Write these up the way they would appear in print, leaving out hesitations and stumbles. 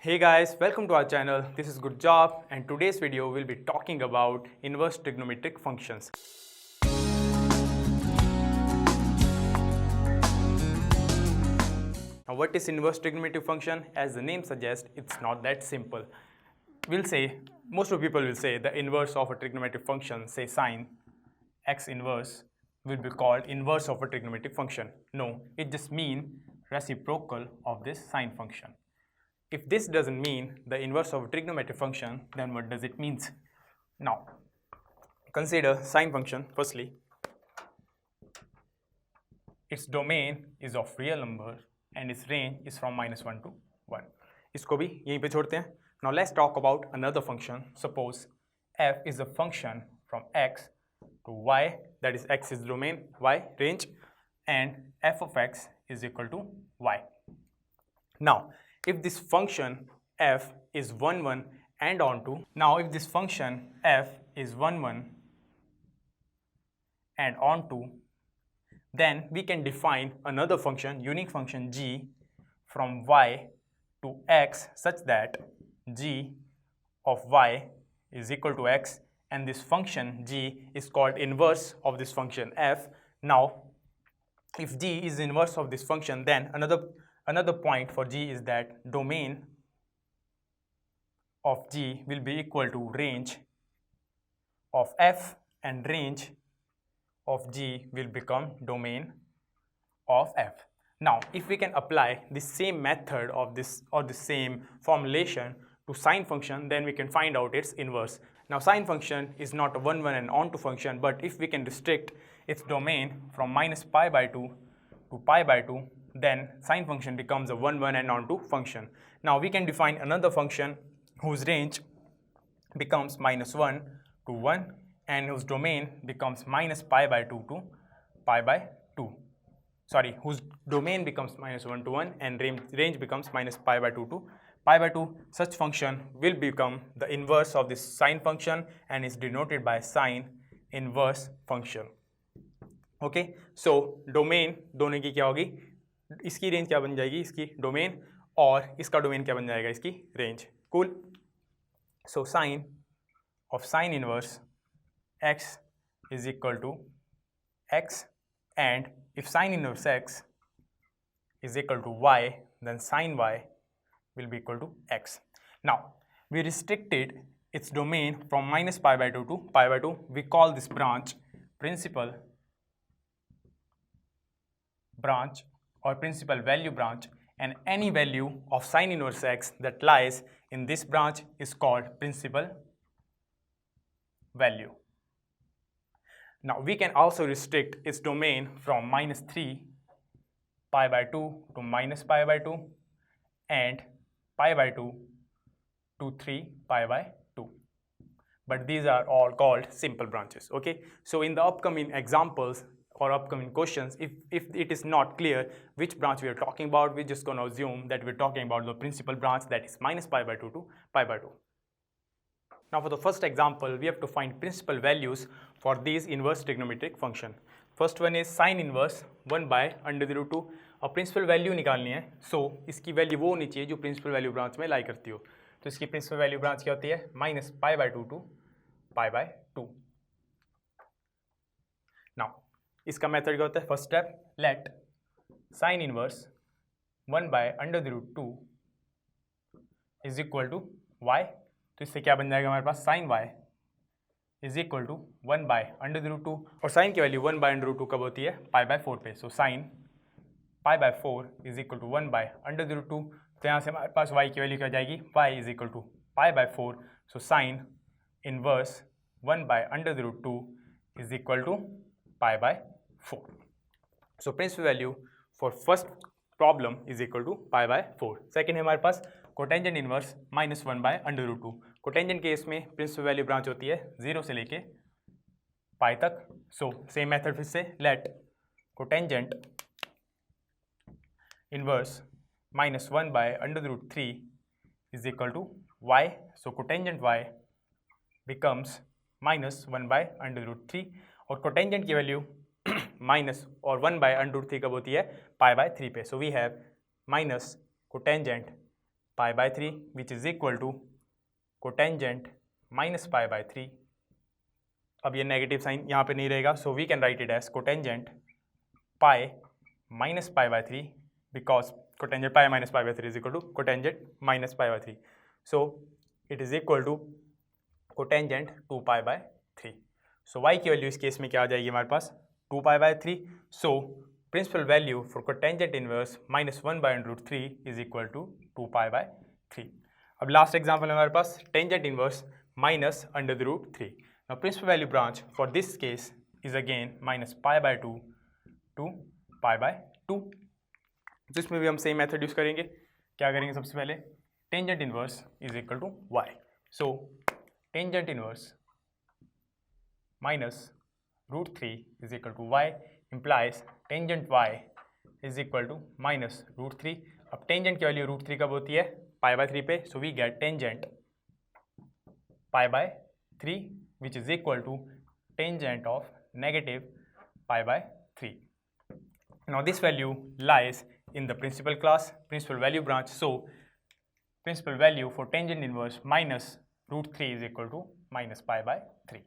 Hey guys, welcome to our channel. This is Good Job, and today's video will be talking about inverse trigonometric functions. Now what is inverse trigonometric function? As the name suggests, it's not that simple. Most of people will say the inverse of a trigonometric function, say sine x inverse, will be called inverse of a trigonometric function. No, it just means reciprocal of this sine function. If this doesn't mean the inverse of a trigonometric function, then what does it mean? Now, consider sine function. Firstly, its domain is of real number and its range is from -1 to 1. इसको भी यहीं पे छोड़ते हैं. Now let's talk about another function. Suppose f is a function from x to y, that is x is domain, y range, and f of x is equal to y. Now, if this function f is 1 1 and onto, now if this function f is 1 1 and onto, then we can define another function, unique function g, from y to x such that g of y is equal to x, and this function g is called inverse of this function f. Now, if g is inverse of this function, then another point for g is that domain of g will be equal to range of f, and range of g will become domain of f. Now, if we can apply the same method of this or the same formulation to sine function, then we can find out its inverse. Now, sine function is not a 1 1 and onto function, but if we can restrict its domain from -π/2 to π/2, then sine function becomes a 1 1 and onto function. Now, we can define another function whose range becomes -1 to 1 and whose domain becomes -π/2 to π/2. Sorry, whose domain becomes -1 to 1 and range becomes -π/2 to π/2. Such function will become the inverse of this sine function and is denoted by sine inverse function. Okay, so domain दोनों की क्या होगी, इसकी range क्या बन जाएगी, इसकी domain, और इसका डोमेन क्या बन जाएगा, इसकी range. Cool. So sine of sine inverse x is equal to x, and if sine inverse x is equal to y, then sine y will be equal to x. Now, we restricted its domain from -π/2 to π/2. We call this branch principal branch or principal value branch, and any value of sine inverse x that lies in this branch is called principal value. Now, we can also restrict its domain from -3 π/2 to -π/2 and π/2 to 3 π/2. But these are all called simple branches. Okay, so in the upcoming examples or upcoming questions, if it is not clear which branch we are talking about, we're just going to assume that we're talking about the principal branch, that is -π/2 to π/2. Now, for the first example, we have to find principal values for these inverse trigonometric function. First one is sine inverse 1/√2. अब principal value निकालनी है, सो इसकी value वो होनी चाहिए जो principal value branch में लाई करती हो. तो इसकी प्रिंसिपल वैल्यू ब्रांच क्या होती है, -π/2 to π/2. नाउ इसका मेथड क्या होता है, first step, let sine inverse 1/√2 is equal to y. तो इससे क्या बन जाएगा हमारे पास, sine y is equal to 1/√2, और साइन की वैल्यू 1/√2 कब होती है, π/4 पे. So sine π/4 is equal to 1/√2. तो यहाँ से हमारे पास y की वैल्यू क्या जाएगी, y is equal to π/4. So sine inverse 1/√2 is equal to π/4. So principal value for first problem is equal to π/4. Second है हमारे पास कोटेंजेंट इनवर्स -1/√2. कोटेंजेंट केस में प्रिंसिपल वैल्यू ब्रांच होती है 0 से लेके पाई तक. सो सेम मेथड फिर से, let cotangent inverse -1/√3 is equal to y. So cotangent y becomes -1/√3, और कोटेंजेंट की वैल्यू माइनस और 1/√3 कब होती है, π/3 पे. So we have minus cotangent π pi by 3 which is equal to cotangent minus pi by 3. अब ये नेगेटिव साइन यहाँ पे नहीं रहेगा, so we can write it as cotangent pi minus pi by 3 because cotangent pi minus pi by 3 is equal to cotangent minus pi by 3. So it is equal to cotangent 2 pi by 3. So y की value इस case में क्या आ जाएगी हमारे पास 2 pi by 3. So principal value for cotangent inverse minus 1 by root 3 is equal to 2 pi by 3. अब last example हमारे पास tangent inverse minus under the root 3. Now principal value branch for this case is again minus pi by 2 to pi by 2. तो इसमें भी हम same method use करेंगे. क्या करेंगे सबसे पहले tangent inverse is equal to y. So tangent inverse minus root 3 is equal to y implies tangent y is equal to minus root 3. अब टेंजेंट की वैल्यू रूट 3 कब होती है पाई बाय 3 पे. So we get tangent pi by 3 which is equal to tangent of negative pi by 3. Now this value lies in the principal class, principal value branch. So principal value for tangent inverse minus root 3 is equal to minus pi by 3.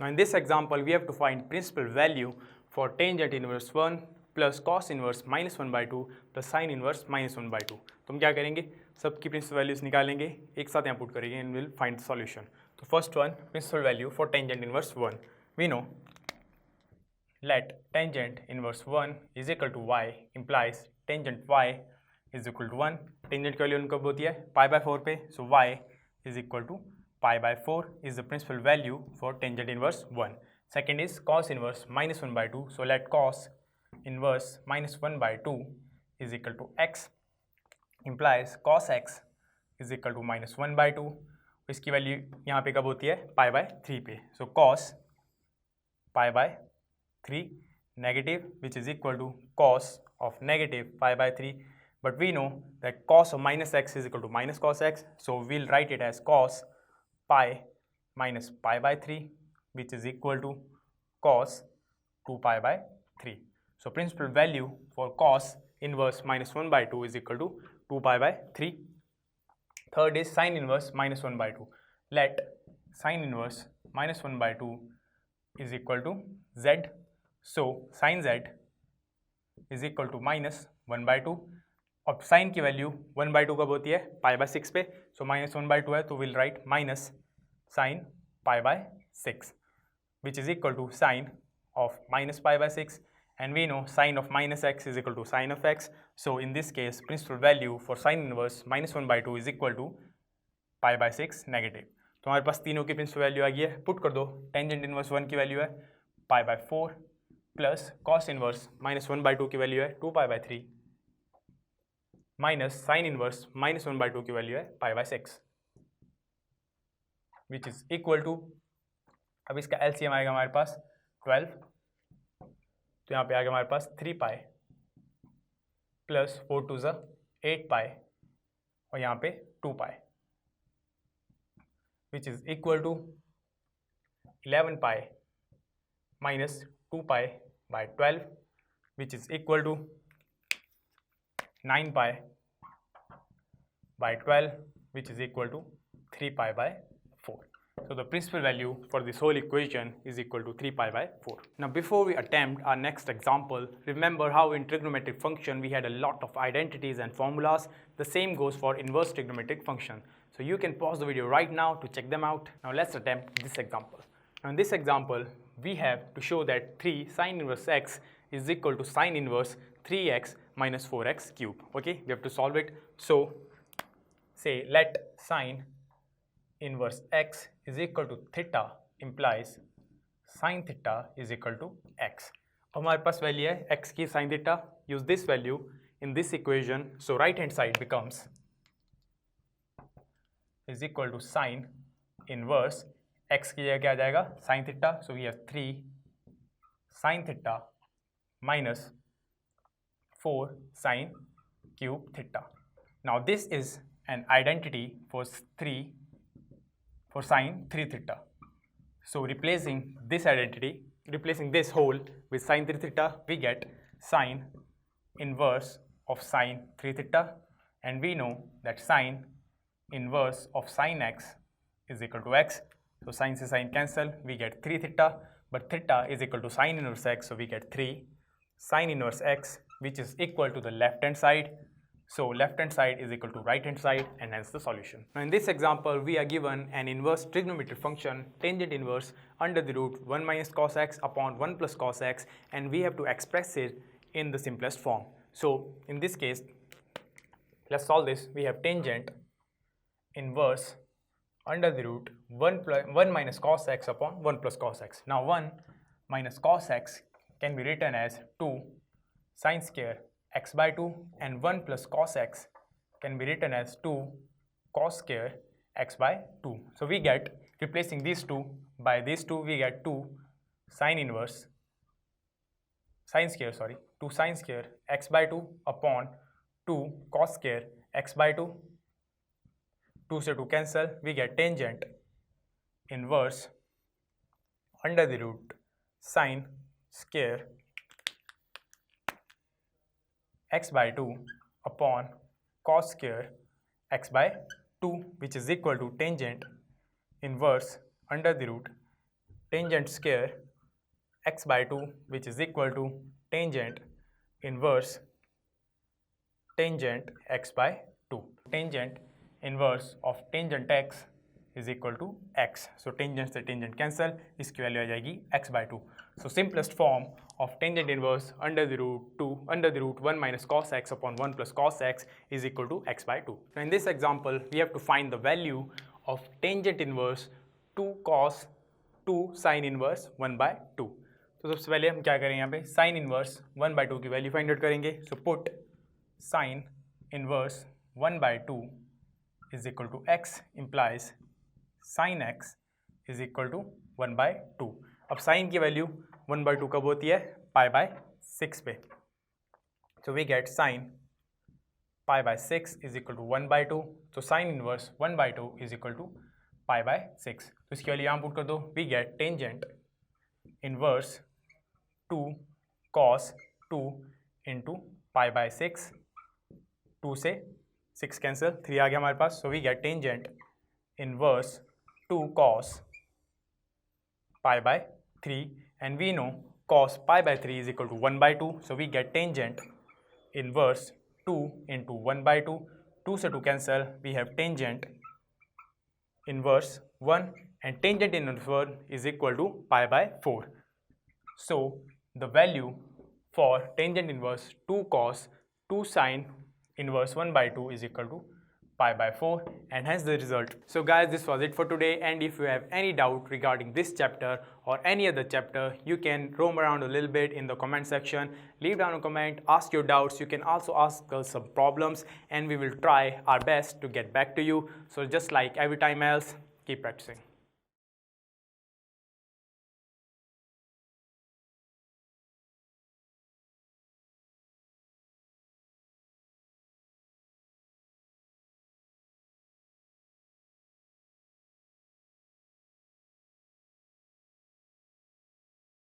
Now in this example we have to find principal value for tangent inverse 1 plus cos inverse minus 1 by 2 plus sin inverse minus 1 by 2. तो हम क्या करेंगे सबकी principal values निकालेंगे, एक साथ यहाँ put करेंगे and will find the solution. तो first one principal value for tangent inverse 1. We know let tangent inverse 1 is equal to y implies tangent y is equal to 1. Tangent की value कब होती है पाई बाय 4 पे. So y is equal to pi by 4 is the principal value for tangent inverse 1. Second is cos inverse minus 1 by 2. So let cos inverse minus 1 by 2 is equal to x implies cos x is equal to minus 1 by 2. इसकी value यहाँ पे कब होती है pi by 3 पे. So cos pi by 3 negative which is equal to cos of negative pi by 3. But we know that cos of minus X is equal to minus cos x. So we'll write it as cos pi minus pi by 3 which is equal to cos 2 pi by 3. So principal value for cos inverse minus 1 by 2 is equal to 2 pi by 3. Third is sin inverse minus 1 by 2. Let sin inverse minus 1 by 2 is equal to z. So sin z is equal to minus 1 by 2. अब sin की value 1 by 2 कब होती है pi by 6 पे. So minus 1 by 2 है तो will write minus sine pi by 6 which is equal to sine of minus pi by 6. And we know sin of minus x is equal to sin of x. So in this case principal value for sin inverse minus 1 by 2 is equal to pi by 6 negative. तो हमारे पास तीनों की principal value आ गई है. Put कर दो tangent inverse 1 की value है pi by 4 plus cos inverse minus 1 by 2 की वैल्यू है 2 pi by 3 minus sine inverse minus 1 by 2 की वैल्यू है pi by 6 which is equal to. अब इसका एलसीएम आएगा हमारे पास 12. तो यहाँ पे आ गया हमारे पास 3 पाई प्लस 4 टू ज़ा 8 पाई और यहाँ पे 2 pi which is equal to 11 pi minus 2 pi by 12 which is equal to 9 pi by 12 which is equal to 3 pi by 4. So the principal value for this whole equation is equal to 3 pi by 4. Now before we attempt our next example, remember how in trigonometric function we had a lot of identities and formulas. The same goes for inverse trigonometric function. So you can pause the video right now to check them out. Now let's attempt this example. Now in this example, we have to show that 3 sin inverse x is equal to sin inverse 3x minus 4x cube. Okay, we have to solve it. So say let sin inverse x is equal to theta implies sin theta is equal to x. अब हमारे पास value है x की sin theta. use this value in this equation. So right hand side becomes is equal to sin inverse x की जगह क्या आ जाएगा sin theta. So we have 3 sin theta minus 4 sin cube theta. Now this is an identity for sin 3 theta. So replacing this identity, replacing this whole with sin 3 theta, we get sin inverse of sin 3 theta and we know that sine inverse of sine x is equal to x. So sine se sine cancel, we get 3 theta, but theta is equal to sine inverse x, so we get 3 sine inverse x, which is equal to the left hand side. So left hand side is equal to right hand side, and hence the solution. Now in this example, we are given an inverse trigonometric function tangent inverse under the root 1 minus cos x upon 1 plus cos x, and we have to express it in the simplest form. So in this case, let's solve this. We have tangent inverse under the root 1 minus cos x upon 1 plus cos x. Now 1 minus cos x can be written as 2 sine square x by 2, and 1 plus cos x can be written as 2 cos square x by 2. So we get, replacing these two by these two, we get 2 sine inverse, 2 sine square x by 2 upon 2 cos square x by 2. 2 से 2 cancel, we get tangent inverse under the root sine square x by 2 upon cos square x by 2, which is equal to tangent inverse under the root tangent square x by 2, which is equal to tangent inverse tangent x by 2. Tangent inverse of tangent x is equal to x. So tangent से tangent cancel, इसकी value आ जाएगी x by 2. So simplest form of tangent inverse under the root 1 minus cos x upon 1 plus cos x is equal to x by 2. Now in this example, we have to find the value of tangent inverse 2 cos 2 sin inverse 1 by 2. तो सबसे पहले हम क्या करें, यहाँ पे sin inverse 1 by 2 की value find out करेंगे. So put sin inverse 1 by 2 is equal to x implies sin x is equal to 1 by 2. अब sin की वैल्यू 1 by 2 कब होती है, पाई बाय 6 पे. So we get sin pi by 6 is equal to 1 by 2. So sin inverse 1 by 2 is equal to pi by 6. तो इसकी value यहाँ put कर दो. We get tangent inverse 2 cos 2 into pi by 6. 2 से 6 cancel, 3 आ गया हमारे पास. So we get tangent inverse 2 cos pi by 3, and we know cos pi by 3 is equal to 1 by 2. So we get tangent inverse 2 into 1 by 2. 2 से 2 cancel, we have tangent inverse 1, and tangent inverse 1 is equal to pi by 4. So the value for tangent inverse 2 cos 2 sin inverse 1 by 2 is equal to pi by 4, and hence the result. So guys, this was it for today, and if you have any doubt regarding this chapter or any other chapter, you can roam around a little bit in the comment section, leave down a comment, ask your doubts. You can also ask us some problems, and we will try our best to get back to you. So just like every time else, keep practicing.